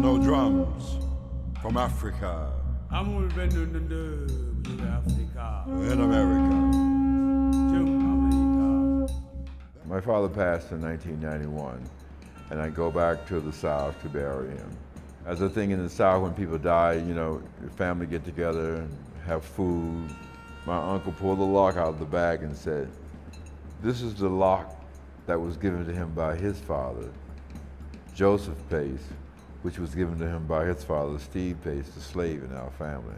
traditional drums from Africa. In America. My father passed in 1991, and I go back to the South to bury him. As a thing in the South, when people die, you know, your family get together and have food. My uncle pulled the lock out of the bag and said, "This is the lock that was given to him by his father, Joseph Pace, which was given to him by his father, Steve Pace, the slave in our family."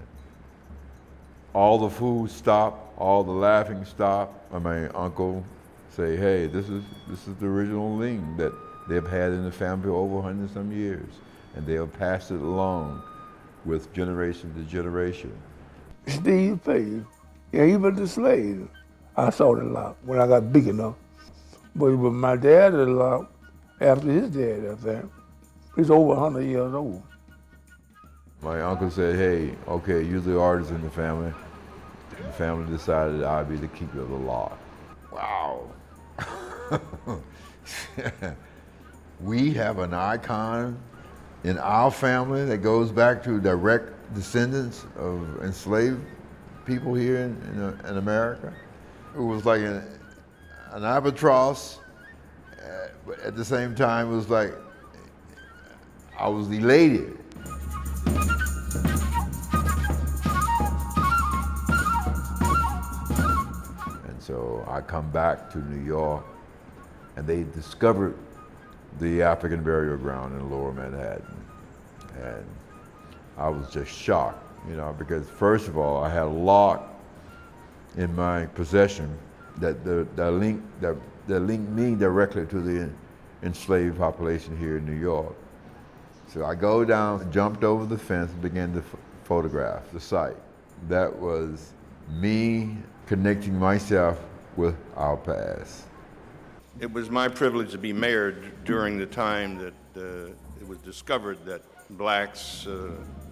All the food stopped, all the laughing stopped, and my uncle say, "Hey, this is the original ling that they've had in the family for over 100 some years, and they'll pass it along with generation to generation." Steve Pace, yeah, he was a slave. I saw the lock when I got big enough. But with my dad, the lock, after his dad, I think, he's over 100 years old. My uncle said, "Hey, okay, you're the artist in the family." The family decided I'd be the keeper of the lock. Wow. We have an icon in our family that goes back to direct descendants of enslaved people here in America. It was like an albatross, but at the same time it was like I was elated. And so I come back to New York, and they discovered the African burial ground in Lower Manhattan. And I was just shocked, you know, because first of all, I had a lock in my possession that linked me directly to the enslaved population here in New York. So I go down, jumped over the fence, and began to photograph the site. That was me connecting myself with our past. It was my privilege to be mayor during the time that it was discovered that blacks,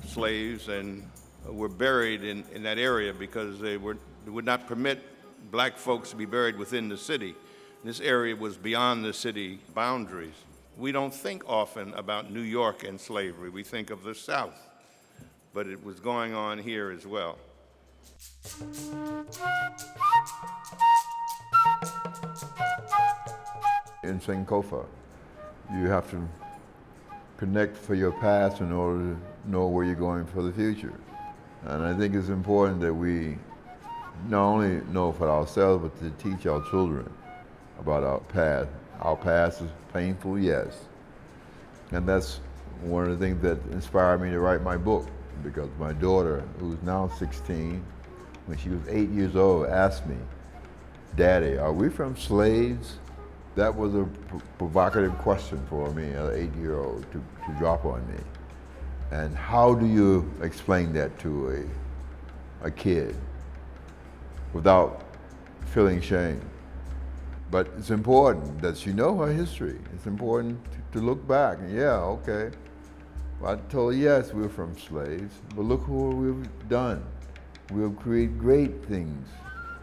slaves, and were buried in that area because they would not permit black folks to be buried within the city. This area was beyond the city boundaries. We don't think often about New York and slavery. We think of the South, but it was going on here as well. In Sankofa, you have to connect for your past in order to know where you're going for the future. And I think it's important that we not only know for ourselves, but to teach our children about our past. Our past is painful, yes. And that's one of the things that inspired me to write my book, because my daughter, who's now 16, when she was 8 years old, asked me, "Daddy, are we from slaves?" That was a provocative question for me, an 8-year-old, to drop on me. And how do you explain that to a kid without feeling shame? But it's important that she know her history. It's important to look back. And yeah, okay. Well, I told her, yes, we're from slaves, but look who we've done. We'll create great things.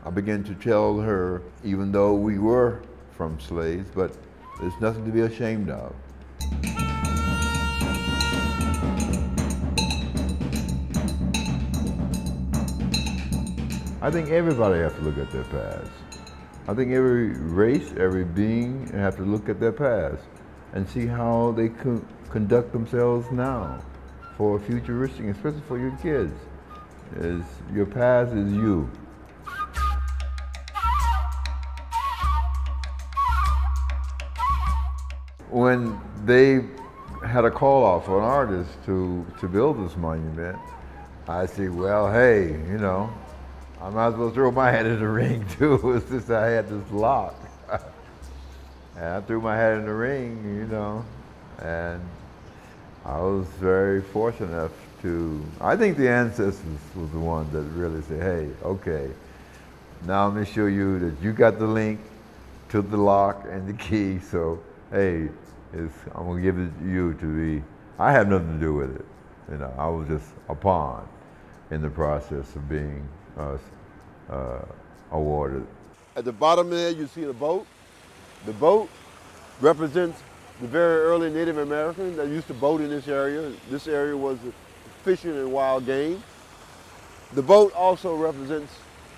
I began to tell her, even though we were from slaves, but there's nothing to be ashamed of. I think everybody has to look at their past. I think every race, every being have to look at their past and see how they conduct themselves now for futuristic, especially for your kids. Your past is you. When they had a call off for an artist to build this monument, I said, well, hey, you know, I might as well throw my hat in the ring too. It's just I had this lock. And I threw my hat in the ring, you know, and I was very fortunate enough to, I think the ancestors was the ones that really said, hey, okay, now I'm gonna show you that you got the link to the lock and the key, so hey, I'm gonna give it to you to be, I have nothing to do with it. You know, I was just a pawn in the process of being awarded. At the bottom there, you see the boat. The boat represents the very early Native Americans that used to boat in this area. This area was fishing and wild game. The boat also represents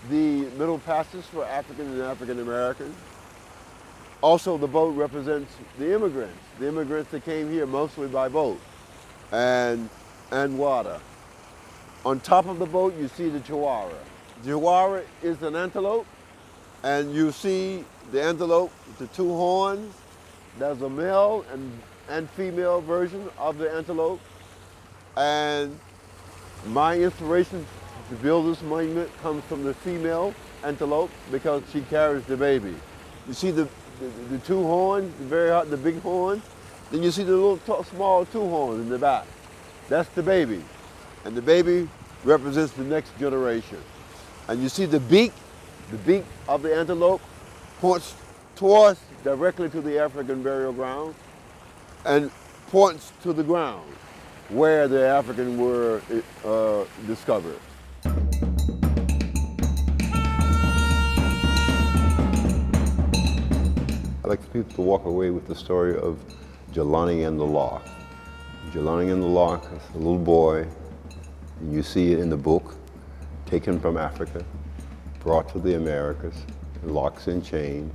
the Middle Passage for African and African Americans. Also, the boat represents the immigrants that came here mostly by boat and water. On top of the boat, you see the chihuahua. Chihuahua is an antelope, and you see the antelope with the two horns. There's a male and female version of the antelope. And my inspiration to build this monument comes from the female antelope because she carries the baby. You see the two horns, the big horns. Then you see the little small two horns in the back. That's the baby. And the baby represents the next generation. And you see the beak of the antelope points towards directly to the African burial ground and points to the ground where the African were discovered. I'd like for people to walk away with the story of Jelani and the Lock. Jelani and the Lock is a little boy, and you see it in the book, taken from Africa, brought to the Americas, locks and chain,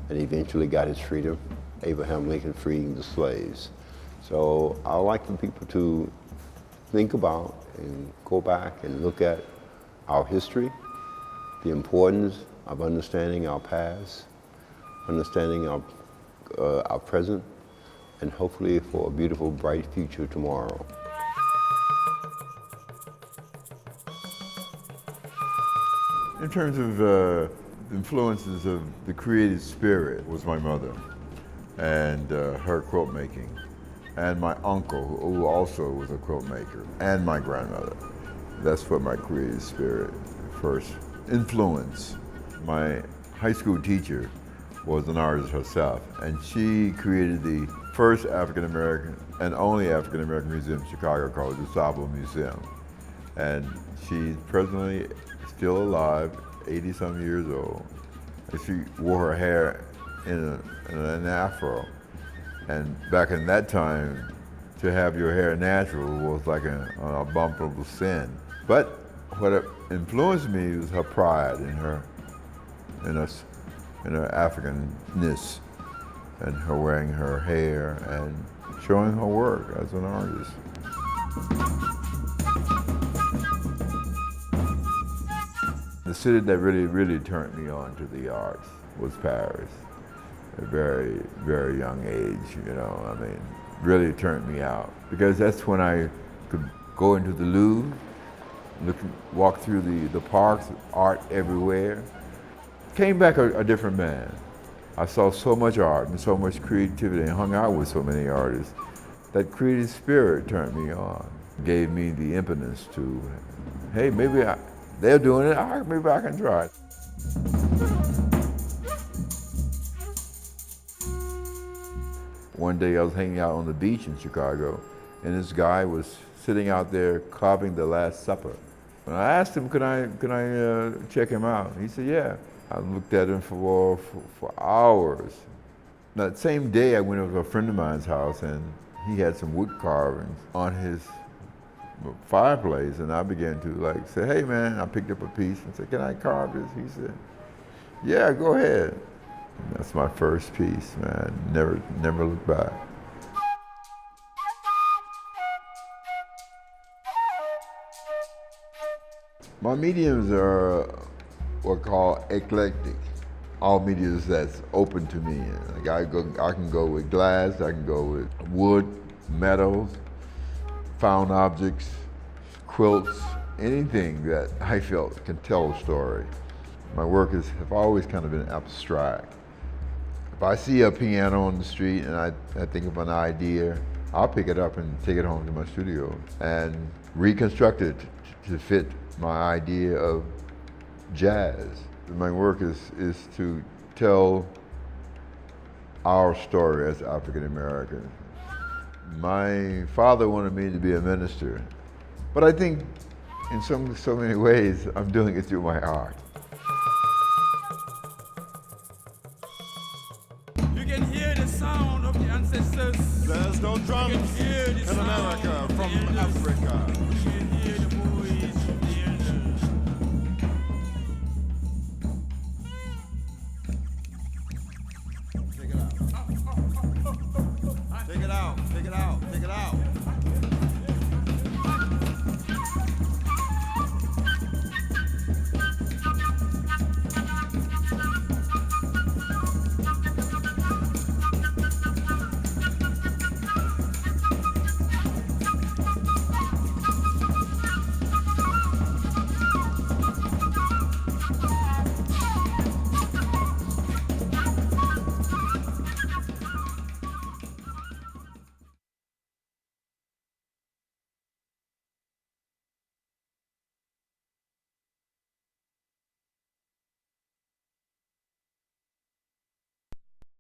and eventually got his freedom. Abraham Lincoln freeing the slaves. So I'd like for people to think about and go back and look at our history, the importance of understanding our past, understanding our present, and hopefully for a beautiful, bright future tomorrow. In terms of influences of the creative spirit was my mother and her quilt making, and my uncle, who also was a quilt maker, and my grandmother. That's what my creative spirit first influenced. My high school teacher was an artist herself, and she created the first African-American and only African-American museum in Chicago called the DuSable Museum. And she's presently still alive, 80-some years old. And she wore her hair in an afro. And back in that time, to have your hair natural was like an abominable sin. But what influenced me was her pride in her Africanness, and her wearing her hair and showing her work as an artist. The city that really turned me on to the arts was Paris. At a very, very young age, really turned me out. Because that's when I could go into the Louvre, walk through the parks, art everywhere. Came back a different man. I saw so much art and so much creativity and hung out with so many artists. That creative spirit turned me on, gave me the impetus to, hey, maybe they're doing it, maybe I can try it. One day I was hanging out on the beach in Chicago, and this guy was sitting out there carving the Last Supper. And I asked him, could I check him out? He said, yeah. I looked at him for hours. That same day I went over to a friend of mine's house, and he had some wood carvings on his fireplace, and I began to say, hey man, I picked up a piece and said, can I carve this? He said, yeah, go ahead. And that's my first piece, man. Never looked back. My mediums are what called eclectic. All mediums that's open to me. I can go with glass, I can go with wood, metals, found objects, quilts, anything that I felt can tell a story. My work have always kind of been abstract. If I see a piano on the street and I think of an idea, I'll pick it up and take it home to my studio and reconstruct it to fit my idea of jazz. My work is to tell our story as African Americans. My father wanted me to be a minister, but I think in so many ways I'm doing it through my art. You can hear the sound of the ancestors no drums in America from Africa. Take it out. Take it out. Take it out. Take it out.